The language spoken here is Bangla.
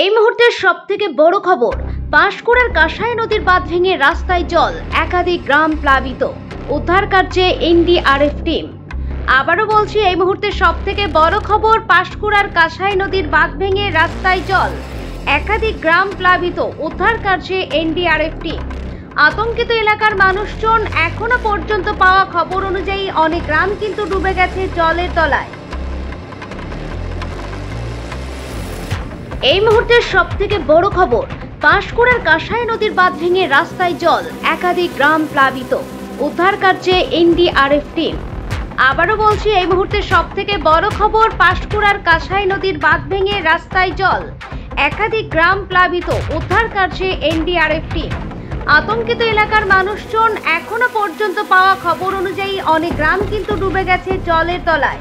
এই মুহূর্তের সবথেকে বড় খবর, পাঁশকুড়ার কাঁসাই নদীর বাঁধ ভেঙে রাস্তায় জল, একাধিক গ্রাম প্লাবিত, উদ্ধার কার্যে এনডিআরএফ টিম। আবারও বলছি, এই মুহূর্তের সবথেকে বড় খবর, পাঁশকুড়ার কাঁসাই নদীর বাঁধ ভেঙে রাস্তায় জল, একাধিক গ্রাম প্লাবিত, উদ্ধার কার্যে এনডিআরএফ টিম। আতঙ্কিত এলাকার মানুষজন, এখনো পর্যন্ত পাওয়া খবর অনুযায়ী অনেক গ্রাম কিন্তু ডুবে গেছে জলের তলায়। এই মুহূর্তের সবথেকে বড় খবর, পাঁশকুড়ার কাঁসাই নদীর বাঁধ ভেঙে রাস্তায় জল, একাধিক গ্রাম প্লাবিত, উদ্ধার কার্যে এনডিআরএফ টিম। আবারও বলছি, এই মুহূর্তের সবথেকে বড় খবর, পাঁশকুড়ার কাঁসাই নদীর বাঁধ ভেঙে রাস্তায় জল, একাধিক গ্রাম প্লাবিত, উদ্ধার কার্যে এনডিআরএফ টিম। আতঙ্কিত এলাকার মানুষজন, এখনো পর্যন্ত পাওয়া খবর অনুযায়ী অনেক গ্রাম কিন্তু ডুবে গেছে জলের তলায়।